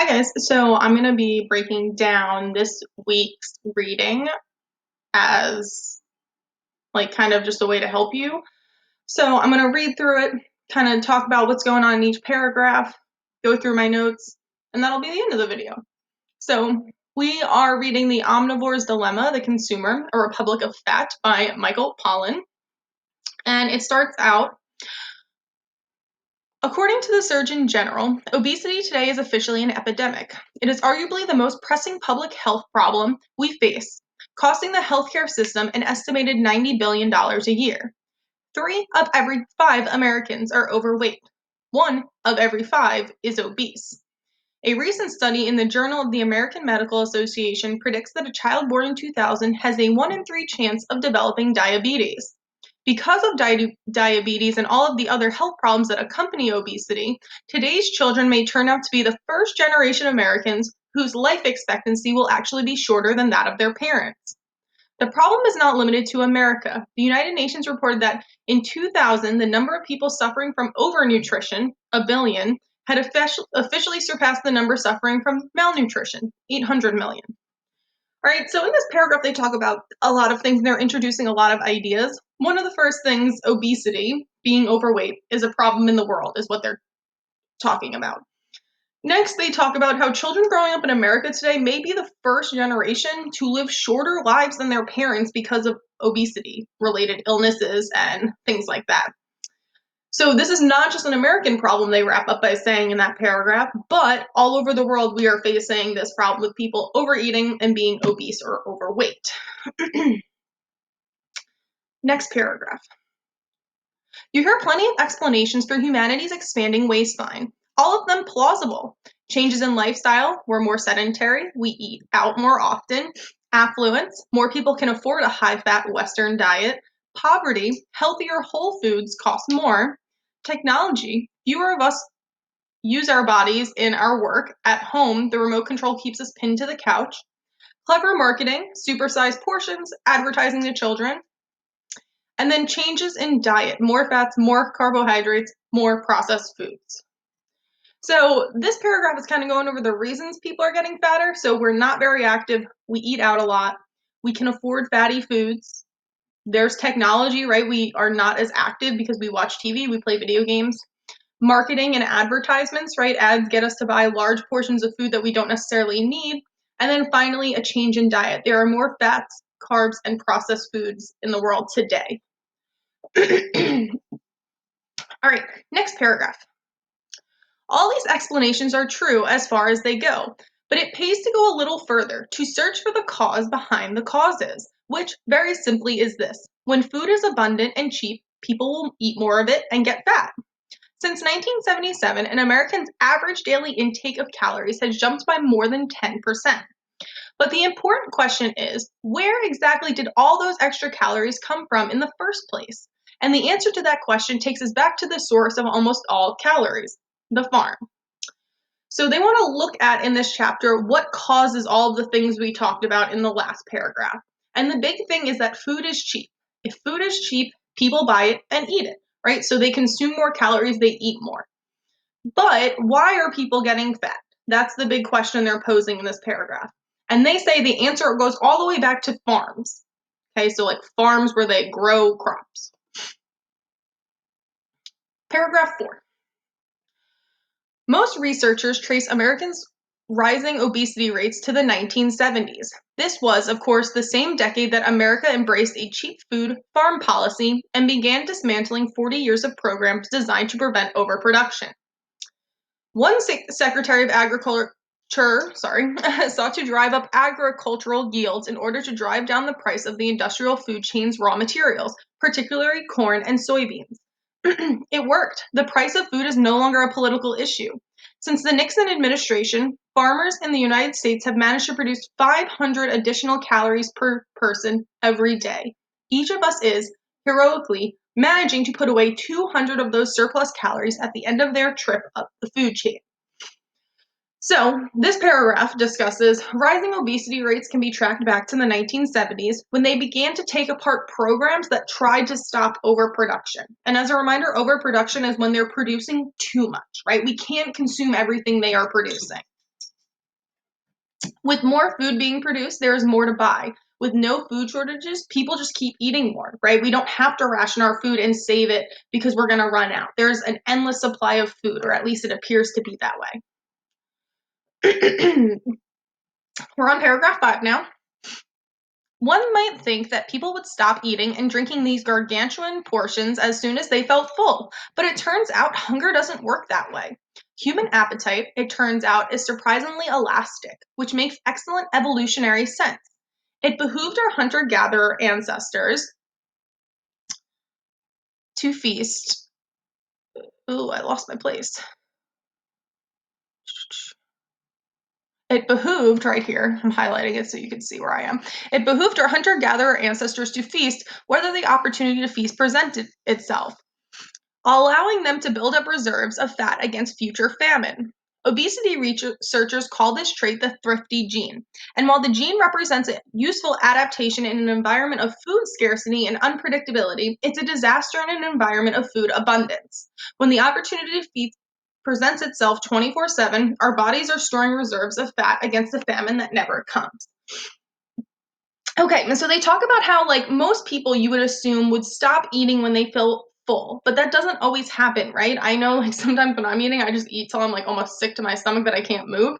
Hi guys, so I'm going to be breaking down this week's reading as kind of just a way to help you. So I'm going to read through it, kind of talk about what's going on in each paragraph, go through my notes, and that'll be the end of the video. So we are reading The Omnivore's Dilemma, The Consumer, A Republic of Fat by Michael Pollan. And it starts out, according to the Surgeon General, obesity today is officially an epidemic. It is arguably the most pressing public health problem we face, costing the healthcare system an estimated $90 billion a year. 3 of every 5 Americans are overweight. 1 of every 5 is obese. A recent study in the Journal of the American Medical Association predicts that a child born in 2000 has a 1 in 3 chance of developing diabetes. Because of diabetes and all of the other health problems that accompany obesity, today's children may turn out to be the first generation Americans whose life expectancy will actually be shorter than that of their parents. The problem is not limited to America. The United Nations reported that in 2000, the number of people suffering from overnutrition, a billion, had officially surpassed the number suffering from malnutrition, 800 million. All right, so in this paragraph, they talk about a lot of things, and they're introducing a lot of ideas. One of the first things, obesity, being overweight, is a problem in the world, is what they're talking about. Next, they talk about how children growing up in America today may be the first generation to live shorter lives than their parents because of obesity-related illnesses and things like that. So this is not just an American problem, they wrap up by saying in that paragraph, but all over the world we are facing this problem with people overeating and being obese or overweight. Next paragraph. You hear plenty of explanations for humanity's expanding waistline, all of them plausible. Changes in lifestyle, we're more sedentary, we eat out more often, affluence, more people can afford a high-fat Western diet, poverty, healthier whole foods cost more, technology, fewer of us use our bodies in our work, at home the remote control keeps us pinned to the couch, clever marketing, supersized portions, advertising to children, and then changes in diet, more fats, more carbohydrates, more processed foods. So this paragraph is kind of going over the reasons people are getting fatter. So we're not very active. We eat out a lot. We can afford fatty foods. There's technology, right? We are not as active because we watch TV, we play video games. Marketing and advertisements, right? Ads get us to buy large portions of food that we don't necessarily need. And then finally, a change in diet. There are more fats, carbs, and processed foods in the world today. All right, next paragraph. All these explanations are true as far as they go, but it pays to go a little further to search for the cause behind the causes, which very simply is this. When food is abundant and cheap, people will eat more of it and get fat. Since 1977, an American's average daily intake of calories has jumped by more than 10%. But the important question is, where exactly did all those extra calories come from in the first place? And the answer to that question takes us back to the source of almost all calories, the farm. So they want to look at in this chapter what causes all of the things we talked about in the last paragraph. And the big thing is that food is cheap. If food is cheap, people buy it and eat it, right? So they consume more calories, they eat more. But why are people getting fat? That's the big question they're posing in this paragraph. And they say the answer goes all the way back to farms. Okay, so like farms where they grow crops. Paragraph 4. Most researchers trace Americans' rising obesity rates to the 1970s. This was, of course, the same decade that America embraced a cheap food farm policy and began dismantling 40 years of programs designed to prevent overproduction. One Secretary of Agriculture sought to drive up agricultural yields in order to drive down the price of the industrial food chain's raw materials, particularly corn and soybeans. It worked. The price of food is no longer a political issue. Since the Nixon administration, farmers in the United States have managed to produce 500 additional calories per person every day. Each of us is, heroically, managing to put away 200 of those surplus calories at the end of their trip up the food chain. So, this paragraph discusses rising obesity rates can be tracked back to the 1970s when they began to take apart programs that tried to stop overproduction. And as a reminder, overproduction is when they're producing too much, right? We can't consume everything they are producing. With more food being produced, there is more to buy. With no food shortages, people just keep eating more, right? We don't have to ration our food and save it because we're going to run out. There's an endless supply of food, or at least it appears to be that way. We're on paragraph 5 now. One might think that people would stop eating and drinking these gargantuan portions as soon as they felt full, but it turns out hunger doesn't work that way. Human appetite, it turns out, is surprisingly elastic, which makes excellent evolutionary sense. It behooved our hunter-gatherer ancestors to feast. Ooh, I lost my place. It behooved, right here, I'm highlighting it so you can see where I am. It behooved our hunter-gatherer ancestors to feast whether the opportunity to feast presented itself, allowing them to build up reserves of fat against future famine. Obesity researchers call this trait the thrifty gene, and while the gene represents a useful adaptation in an environment of food scarcity and unpredictability, it's a disaster in an environment of food abundance. When the opportunity to feed presents itself 24/7, our bodies are storing reserves of fat against a famine that never comes. Okay, and so they talk about how, like, most people you would assume would stop eating when they feel full, but that doesn't always happen, right? I know, like, sometimes when I'm eating, I just eat till I'm, like, almost sick to my stomach that I can't move.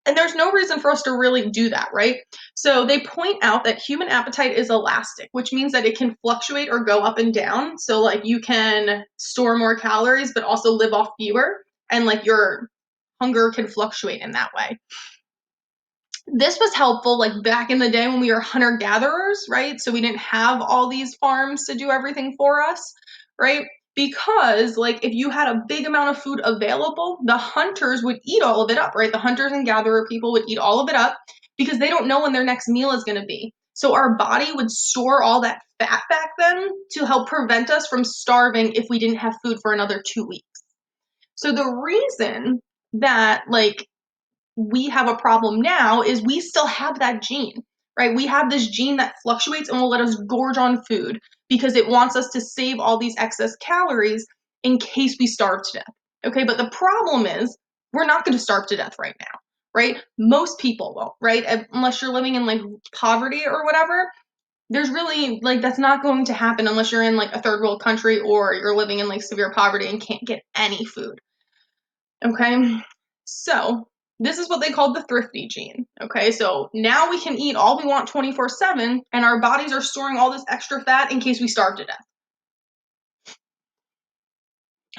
And there's no reason for us to really do that, right? So they point out that human appetite is elastic, which means that it can fluctuate or go up and down. So, like, you can store more calories, but also live off fewer, and, like, your hunger can fluctuate in that way. This was helpful, like, back in the day when we were hunter gatherers, right? So we didn't have all these farms to do everything for us, right? Because, like, if you had a big amount of food available, the hunters would eat all of it up, right? The hunters and gatherer people would eat all of it up because they don't know when their next meal is going to be. So our body would store all that fat back then to help prevent us from starving if we didn't have food for another 2 weeks. So the reason that, like, we have a problem now is we still have that gene, right? We have this gene that fluctuates and will let us gorge on food because it wants us to save all these excess calories in case we starve to death. Okay, but the problem is we're not going to starve to death right now, right? Most people won't, right? Unless you're living in, like, poverty or whatever. There's really, like, that's not going to happen unless you're in, like, a third world country or you're living in, like, severe poverty and can't get any food. Okay, so this is what they called the thrifty gene. Okay, so now we can eat all we want 24/7, and our bodies are storing all this extra fat in case we starve to death.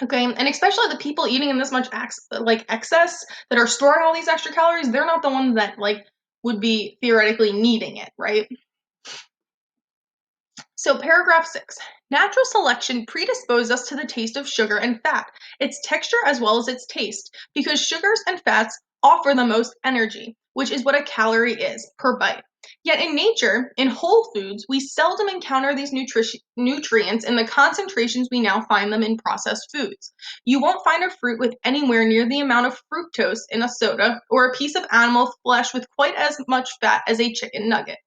Okay, and especially the people eating in this much excess that are storing all these extra calories, they're not the ones that, like, would be theoretically needing it, right? So, paragraph 6. Natural selection predisposed us to the taste of sugar and fat, its texture as well as its taste, because sugars and fats offer the most energy, which is what a calorie is per bite. Yet in nature, in whole foods, we seldom encounter these nutrients in the concentrations we now find them in processed foods. You won't find a fruit with anywhere near the amount of fructose in a soda, or a piece of animal flesh with quite as much fat as a chicken nugget.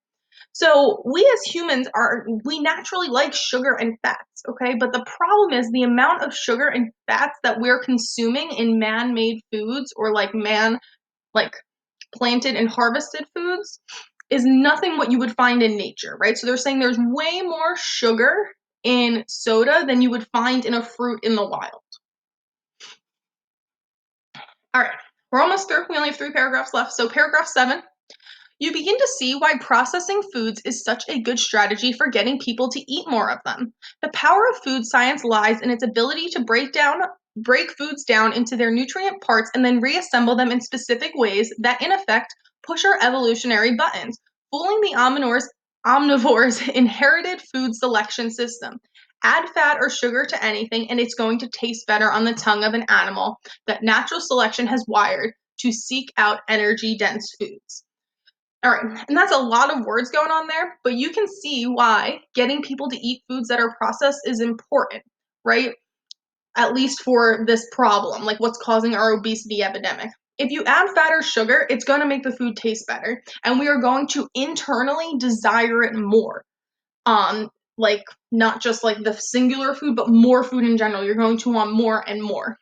So we as humans we naturally like sugar and fats, okay? But the problem is the amount of sugar and fats that we're consuming in man-made foods or, like, like, planted and harvested foods is nothing what you would find in nature, right? So they're saying there's way more sugar in soda than you would find in a fruit in the wild. All right, we're almost through. We only have 3 paragraphs left. So paragraph 7. You begin to see why processing foods is such a good strategy for getting people to eat more of them. The power of food science lies in its ability to break foods down into their nutrient parts and then reassemble them in specific ways that in effect push our evolutionary buttons, fooling the omnivores inherited food selection system. Add fat or sugar to anything and it's going to taste better on the tongue of an animal that natural selection has wired to seek out energy dense foods. All right, and that's a lot of words going on there, but you can see why getting people to eat foods that are processed is important, right? At least for this problem, like what's causing our obesity epidemic. If you add fat or sugar, it's going to make the food taste better, and we are going to internally desire it more. Like, not just like the singular food, but more food in general. You're going to want more and more.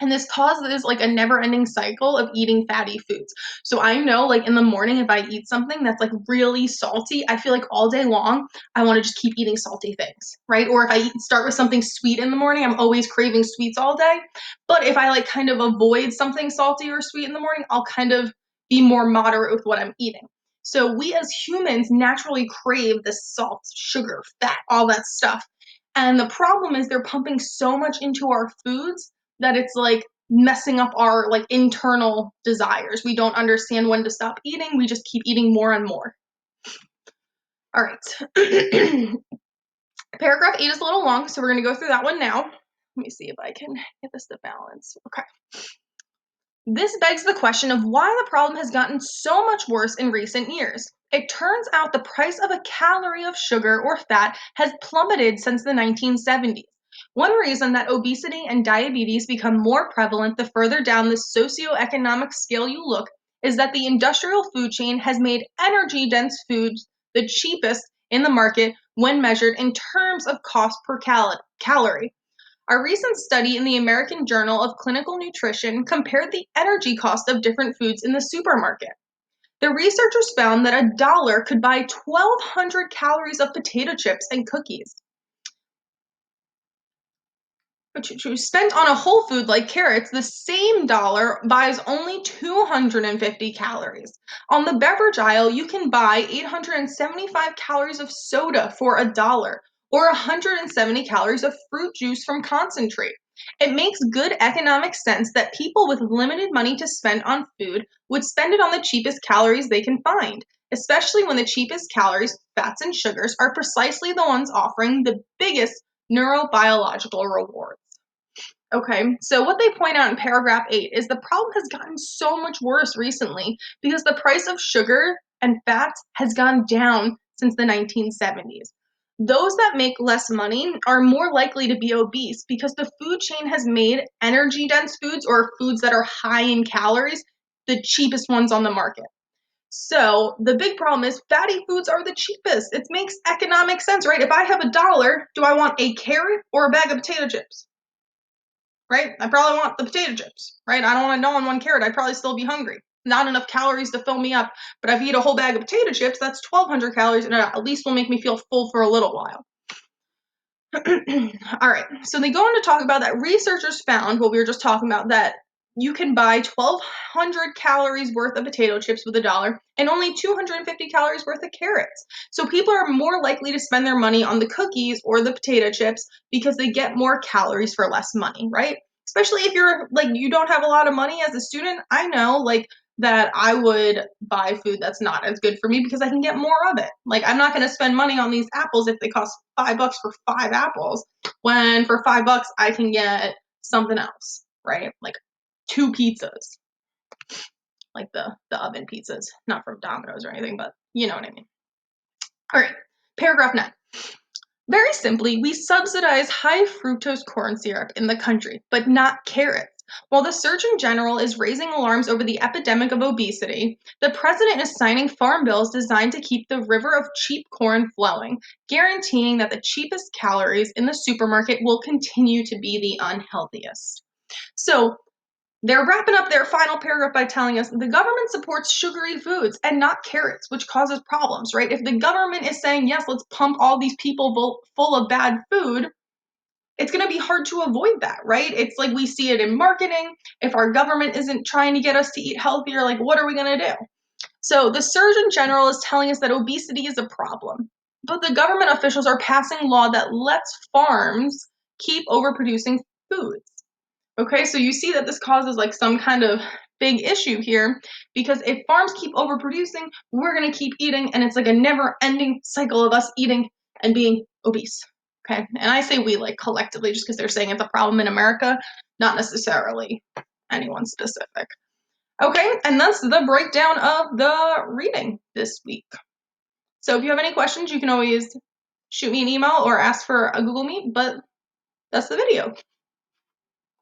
And this causes like a never-ending cycle of eating fatty foods. So I know like in the morning, if I eat something that's like really salty, I feel like all day long, I want to just keep eating salty things, right? Or if I start with something sweet in the morning, I'm always craving sweets all day. But if I like kind of avoid something salty or sweet in the morning, I'll kind of be more moderate with what I'm eating. So we as humans naturally crave this salt, sugar, fat, all that stuff. And the problem is they're pumping so much into our foods that it's like messing up our like internal desires. We don't understand when to stop eating. We just keep eating more and more. All right. Paragraph 8 is a little long, so we're going to go through that one now. Let me see if I can get this to balance. Okay. This begs the question of why the problem has gotten so much worse in recent years. It turns out the price of a calorie of sugar or fat has plummeted since the 1970s. One reason that obesity and diabetes become more prevalent the further down the socioeconomic scale you look is that the industrial food chain has made energy dense foods the cheapest in the market when measured in terms of cost per calorie. A recent study in the American Journal of Clinical Nutrition compared the energy cost of different foods in the supermarket. The researchers found that $1 could buy 1,200 calories of potato chips and cookies. But spent on a whole food like carrots, the same dollar buys only 250 calories. On the beverage aisle, you can buy 875 calories of soda for $1 or 170 calories of fruit juice from concentrate. It makes good economic sense that people with limited money to spend on food would spend it on the cheapest calories they can find, especially when the cheapest calories, fats, and sugars are precisely the ones offering the biggest neurobiological rewards. Okay, so what they point out in paragraph 8 is the problem has gotten so much worse recently because the price of sugar and fats has gone down since the 1970s. Those that make less money are more likely to be obese because the food chain has made energy dense foods or foods that are high in calories the cheapest ones on the market. So the big problem is fatty foods are the cheapest. It makes economic sense, right? If I have $1, do I want a carrot or a bag of potato chips? Right? I probably want the potato chips, right? I don't want to gnaw on one carrot. I'd probably still be hungry. Not enough calories to fill me up. But if I eat a whole bag of potato chips, that's 1,200 calories, and it at least will make me feel full for a little while. All right, so they go on to talk about that researchers found what we were just talking about, that you can buy 1,200 calories worth of potato chips with $1 and only 250 calories worth of carrots. So people are more likely to spend their money on the cookies or the potato chips because they get more calories for less money, right? Especially if you're like, you don't have a lot of money as a student. I know like that I would buy food that's not as good for me because I can get more of it. Like I'm not going to spend money on these apples if they cost $5 for 5 apples, when for $5 I can get something else, right? Like 2 pizzas, like the oven pizzas, not from Domino's or anything, but you know what I mean. All right, paragraph 9. Very simply, we subsidize high fructose corn syrup in the country, but not carrots. While the Surgeon General is raising alarms over the epidemic of obesity, the president is signing farm bills designed to keep the river of cheap corn flowing, guaranteeing that the cheapest calories in the supermarket will continue to be the unhealthiest. So, they're wrapping up their final paragraph by telling us the government supports sugary foods and not carrots, which causes problems, right? If the government is saying, yes, let's pump all these people full of bad food, it's going to be hard to avoid that, right? It's like we see it in marketing. If our government isn't trying to get us to eat healthier, like what are we going to do? So the Surgeon General is telling us that obesity is a problem, but the government officials are passing law that lets farms keep overproducing foods. Okay, so you see that this causes like some kind of big issue here because if farms keep overproducing, we're going to keep eating, and it's like a never ending cycle of us eating and being obese. Okay, and I say we like collectively just because they're saying it's a problem in America, not necessarily anyone specific. Okay, and that's the breakdown of the reading this week. So if you have any questions, you can always shoot me an email or ask for a Google Meet, but that's the video.